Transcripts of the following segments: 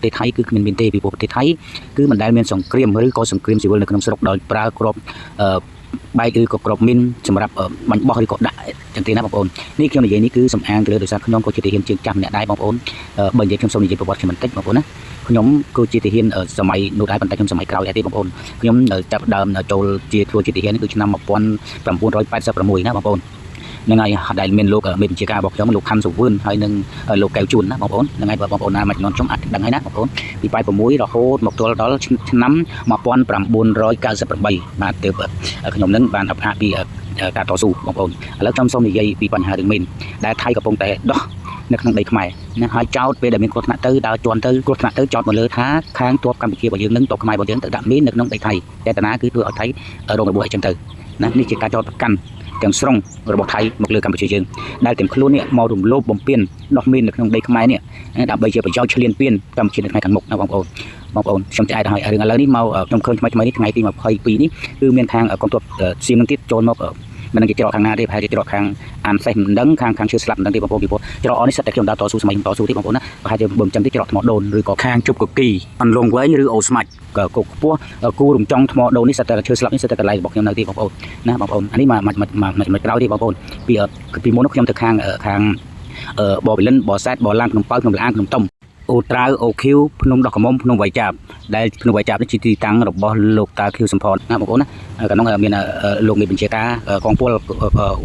ទេសថៃគឺគ្មានមានទេពីប្រទេសថៃគឺមិនដែលមានសង្គ្រាមឬក៏សង្គ្រាមស៊ីវិលនៅក្នុងស្រុកដោយប្រើគ្រាប់បែកឬក៏គ្រាប់មីនសម្រាប់បាញ់បោះឬក៏ដាក់ចឹងទេណាបងប្អូននេះខ្ញុំនិយាយនេះគឺសំអាងទៅលើដោយសារខ្ញុំក៏ជាទាហានជើងចាស់ម្នាក់ដែរបងប្អូនបើនិយាយខ្ញុំសូមនិយាយប្រវត្តិខ្ញុំបន្តិចបងប្អូនណាខ្ញុំគឺជាទាហានសម័យនោះដែរប៉ុន្តែខ្ញុំសម័យក្រោយដែរទេបងប្អូនខ្ញុំចាប់ដើមចូលជាធ្វើជាទាហានគឺឆ្នាំ1986ណាបងប្អូននឹងហើយដែលមានលោកមេបញ្ជាការរបស់ខ្ញុំលោកខំសុវឿនហើយនឹងលោកកែវជួនណាបងប្អូននឹងហើយបងប្អូនណាមួយចំនួនខ្ញុំអាចដឹងហើយណាបងប្អូនពី86រហូតមកទល់ដល់ឆ្នាំ1998បាទទើបខ្ញុំនឹងបានអបអរពីការតស៊ូបងប្អូនឥឡូវខ្ញុំសូមនិយាយពីបញ្ហារឿងមីនដែលថៃកំពុងតែដោះនៅក្នុងដីខ្មែរណាហើយចោតពេលដែលមានគ្រោះថ្នាក់ទៅដើរជន់ទៅគ្រោះថ្នាក់ទៅចោតមកលើថាខាងទ័ពកម្ពុជារបស់យើងនឹងទ័ពខ្មែររបស់យើងទៅដាក់មីននៅក្នុងដីថៃចេតនាគឺធ្វើឲ្យថៃរងរបួសអីចឹងទៅណានេះជាការចោតប្រកាន់ទាំងស្រុងរបស់ថៃមកលើកម្ពុជាយើងដែលទាំងខ្លួននេះមករំលោភបំពានដោះមីននៅក្នុងដីខ្មែរនេះដើម្បីជាប្រយោជន៍ឈ្លានពានកម្ពុជានៅថ្ងៃខាងមុខណាបងប្អូនខ្ញុំឆ្អែតហើយរឿងឥឡូវនេះមកខ្ញុំឃើញថ្មីនេះថ្ងៃទី22នេះគឺមានខាងកងទ័ពសៀមនឹងទៀតចូលមកមិនដឹងជាច្រកខាងណាទេប្រហែលជាច្រកខាងអានសេះមិនដឹងខាងឈើស្លាប់មិនដឹងទេបងប្អូនពីព្រោះច្រកអស់នេះសិតតែខ្ញុំដើរតស៊ូសម័យខ្ញុំតស៊ូទេបងប្អូនណាប្រហែលជាបើមិនចឹងទេច្រកថ្មដូនឬក៏ខាងជប់កគីអន្លងវែងឬអូស្មាច់កុកខ្ពស់គូរំចង់ថ្មដូននេះសិតតែឈើស្លាប់នេះសិតតែកន្លែងរបស់ខ្ញុំនៅទេបងប្អូនណាបងប្អូនអានេះមកក្រោយទេបងប្អូនពីមុនខ្ញុំទៅខាងបបលិនបសែតបឡានភ្នំប៉ៅភ្នំលានភ្នំតុំអូត្រាវអូឃីវភ្នំដោះកមុំភ្នំវៃចាប់ដែលភ្នំវៃចាប់នេះជាទីតាំងរបស់លោកតាឃីវសំផនណាបងប្អូនណាក្នុងមានលោកមេបញ្ជាការកងពល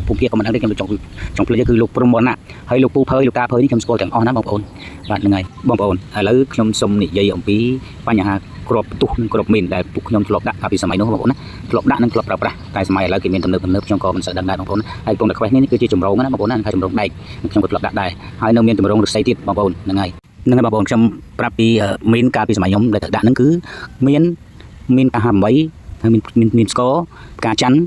ភូមិភាគក៏មិនដឹងទេខ្ញុំចង់ភ្លេចគឺលោកព្រំមរណៈហើយលោកពូភើយលោកតាភើយនេះខ្ញុំស្គាល់ទាំងអស់ណាបងប្អូនបាទហ្នឹងហើយបងប្អូនឥឡូវខ្ញុំសូមនិយាយអំពីបញ្ហាគ្រាប់ផ្ទុះនិងគ្រាប់មីនដែលពួកខ្ញុំធ្លាប់ដាក់កាលពីសម័យនោះបងប្អូនណាធ្លាប់ដាក់និងធ្លាប់ប្រើប្រាស់តែសម័យឥឡូវគេមានទំនើបខ្ញុំក៏មិនសូវដឹងដែរបងប្អូនហើយពងតែខ្វេះនេះគឺជាចម្រងណាបងប្អូនណាហើយចម្រងដែកខ្ញុំក៏ធ្លាប់ដាក់ដែរហើយនៅមានចម្រងឫស្សីទៀតបងប្អូនហ្នឹងហើយបងប្អូនខ្ញុំប្រាប់ពីមីនកាលពីសម័យខ្ញុំដែលដាក់ហ្នឹងគឺមានកា58ហើយមានស្ករផ្កាច័ន្ទ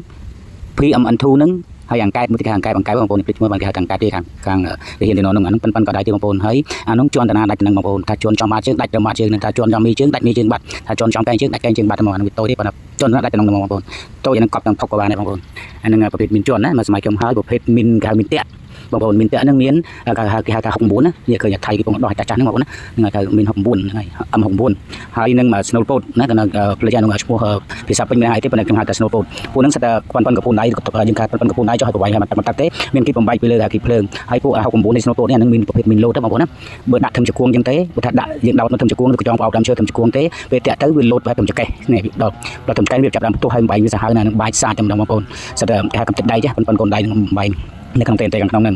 PMN2 ហ្នឹងហើយអង្កែតមួយទីខាងអង្កែតបងប្អូនភ្លេចឈ្មោះបានគេហៅអង្កែតទេខាងទាហានទីនោះហ្នឹងអាហ្នឹងប៉ុនក៏ដែរទេបងប្អូនហើយអានោះជន់តាណាដាច់ហ្នឹងបងប្អូនថាជន់ចំបាតជើងដាច់ទៅបាតជើងនឹងថាជន់ចំមីជើងដាច់មីជើងបាត់ថាជន់ចំកែងជើងដាច់កែងជើងបាត់តែមកអានោះវាតូចទេប៉ុន្តែជន់តាណាដាច់ទៅហ្នឹងបងប្អូនតូចអាហ្នឹងកប់ទាំងផុកក៏បានដែរបងប្អូនអាហ្នឹងប្រភេទមីនជន់ណាមកសម័យខ្ញុំហើយប្រភេទមីនគេហៅមីនតាក់បងប្អូនមីនតាក់ហ្នឹងមានគេហៅថា69ណានិយាយឃើញថៃគេកំពុងដោះចាស់ហ្នឹងបងប្អូនណាហ្នឹងហៅមីន69ហ្នឹងហើយ M69 ហើយនឹង Snow Pot ណាក៏ផ្លេចអានោះឈ្មោះភាសាពេញមានហៅទេប៉ុន្តែខ្ញុំហៅថា Snow Pot ពួកហ្នឹងសិតតែប៉ុនកពូនដៃយើងការប៉ុនកពូនដៃចុះឲ្យប្រវាយឲ្យមកតាក់ទេមានគីបំបែកពីលើគីភ្លើងហើយពួក69នេះ Snow Pot នេះអានឹងមានប្រភេទមីនលោតទេបងប្អូនណាបើដាក់ធឹមជង្គង់អញ្ចឹងទេបើថាដាក់យើងដោតមកធឹមជង្គង់ឬក៏ចង់បោកដើមឈើធឹមជង្គង់ទេពេលតាក់ទៅវាលោតបែបធឹមចកេះនេះដល់ធឹមកែវាចាប់ដើមផ្ទុះហើយបំបែកវាសាហាវណានឹងបាច់សាចតែម្ដងបងប្អូនសិតតែគេហៅកំតិចដៃចាប៉ុនកូនដៃនឹងបំបែកនៅក្នុងតែក្នុងហ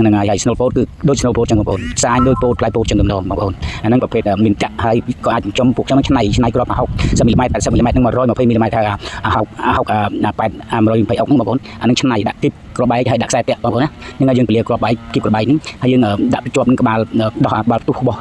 ្នឹងហើយ Snow Pot គឺដូច Snow Pot ចឹងបងប្អូនសាញដូចពោតផ្លែពោតចឹងម្ដងបងប្អូនអាហ្នឹងប្រភេទមានចាក់ហើយក៏អាចចំពួកខ្ញុំឆ្នៃគ្រាប់60មីលីម៉ែត្រ80មីលីម៉ែត្រហ្នឹង120មីលីម៉ែត្រថា120អុកហ្នឹងបងប្អូនអាហ្នឹងឆ្នៃដាក់គីបគ្រាប់បែកហើយដាក់ខ្សែពាក់បងប្អូនណាហ្នឹងហើយយើងពលាគ្រាប់បែកគីបគ្រាប់បែកហ្នឹងហើយយើងដាក់ជាប់នឹងក្បាលដោះបាល់ទុះរបស់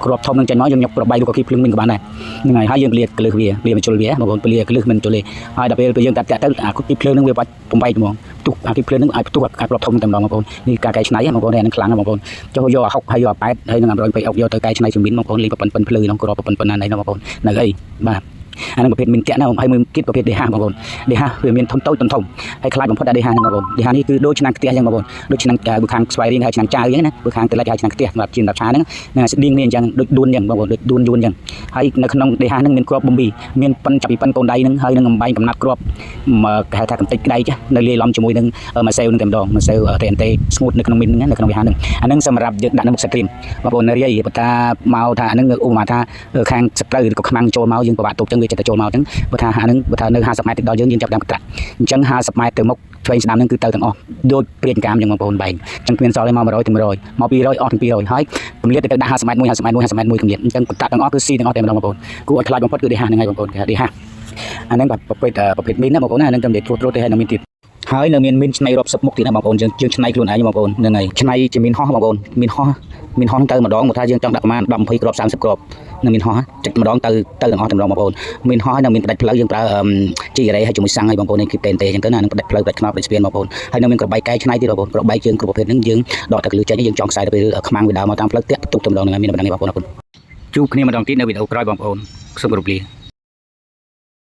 គ្រាប់ធំនឹងចេញមកយើងញុកគ្រាប់បែកឬក៏គីភ្លឹងវិញក៏បានដែរហ្នឹងហើយយើងពលាកលឹះវាមិនជុលវាបងប្អូនពលាកលឹះមិនជុលទេហើយដល់ពេលយើងដាក់ទៅអាគីភ្លឹងហ្នឹងវាបាច់បំបែកហ្មងទុះអាគីភ្លឹងហ្នឹងអាចផ្ទុះអាគ្រាប់ធំតែម្ដងបងប្អូននេះការកែច្នៃបងប្អូននេះអានឹងខ្លាំងណាស់បងប្អូនចុះយកអា60ហើយយកអា8ហើយនឹង120អុកយកទៅកែច្នៃជំនាញបងប្អូនលេងប៉ុនភ្លឺក្នុងគ្រាប់ប៉ុនណាណៃបងប្អូននៅអីបាទអានឹងប្រភេទមីនតាក់ណាហើយមួយទៀតប្រភេទដេហាបងប្អូនដេហាវាមានធំតូចធំហើយខ្លាចបំផុតដេហាហ្នឹងបងប្អូនដេហានេះគឺដូចឆ្នាំងខ្ទះអញ្ចឹងបងប្អូនដូចឆ្នាំងខាងស្វាយរៀងហើយឆ្នាំងចាវអញ្ចឹងណាខាងតេឡិចហើយឆ្នាំងខ្ទះសម្រាប់ជៀនដល់ឆាហ្នឹងស្តៀងគ្នាអញ្ចឹងដូចដួនអញ្ចឹងបងប្អូនដូចដួនយួនអញ្ចឹងហើយនៅក្នុងដេហាហ្នឹងមានគ្រាប់បំប៊ីមានប៉ុនចាប់ពីប៉ុនកូនដៃហ្នឹងហើយនឹងបំបែងកំណាត់គ្រាប់គេហៅថាកំតិចក្ដៃចានៅលាយឡំជាមួយនឹងម៉ាសែវនឹងតែម្ដងម៉ាសែវរ៉េនតេស្ងួតនៅក្នុងមីនហ្នឹងនៅក្នុងវិហារហ្នឹងអាហ្នឹងសម្រាប់យើងដាក់នៅមុខសាគ្រីមបងប្អូនរាយបើថាមកថាអាហ្នឹងឧបមាថាខាងសត្រូវឬក៏ខ្មាំងចូលមកយើងពិបាកទុកអញ្ចឹងវាចិត្តតែចូលមកអញ្ចឹងបើថាអាហ្នឹងបើថានៅ50ម៉ែត្រដល់យើងចាប់ដើមកត្រាក់អញ្ចឹង50ម៉ែត្រទៅមុខឆ្វេងស្ដាំហ្នឹងគឺទៅទាំងអស់ដូចព្រានកាមអញ្ចឹងបងប្អូនបែងអញ្ចឹងគ្មានសល់ទេមក100ទៅ100មក200អស់ទាំង200ហើយកម្រិតទៅដាក់50ម៉ែត្រ1 50ម៉ែត្រ1 50ម៉ែត្រ1កម្រិតអញ្ចឹងតាក់ទាំងអស់គឺស៊ីទាំងអស់តែម្ដងបងប្អូនគួរឲ្យខ្លាចបំផុតគឺដេហាហ្នឹងហើយបងប្អូនគេដេហាអាហ្នឹងប្រភេទមីនណាបងប្អូនណាអាហ្នឹងតែនិយាយត្រួតទេហើយនៅមានទៀតហើយនៅមានមីនឆ្នៃរាប់សិបមុខទៀតណាបងប្អូនយើងឆ្នៃខ្លួនឯងបងប្អូនហ្នឹងហើយឆ្នៃជាមីនហោះបងប្អូនមីនហោះទៅម្ដងមកថាយើងចង់ដាក់ប្រមាណ10 20គ្រាប់30គ្រាប់នឹងមានហោះចិត្តម្ដងទៅទាំងអស់តែម្ដងបងប្អូនមានហោះហើយនៅមានផ្ដាច់ផ្លូវយើងប្រើជីការ៉េហើយជាមួយសាំងហើយបងប្អូននេះគឺតែអញ្ចឹងទៅណានឹងផ្ដាច់ផ្លូវផ្ដាច់ខ្នោតផ្ដាច់ស្ពានបងប្អូនហើយនៅមានក្របបែកកែច្នៃទៀតបងប្អូនក្របបែកជើងគ្រប់ប្រភេទហ្នឹងយើងដកតែកលឹះចេញយើងចងខ្សែទៅពេលខ្មាំងវាដើរមកតាមផ្លូវតាក់ផ្ទុកតែម្ដងហ្នឹងមានតែម្ដងនេះបងប្អូនជួបគ្នាម្ដងទៀតនៅវីដេអូក្រោយបងប្អូនសូមគោរពលា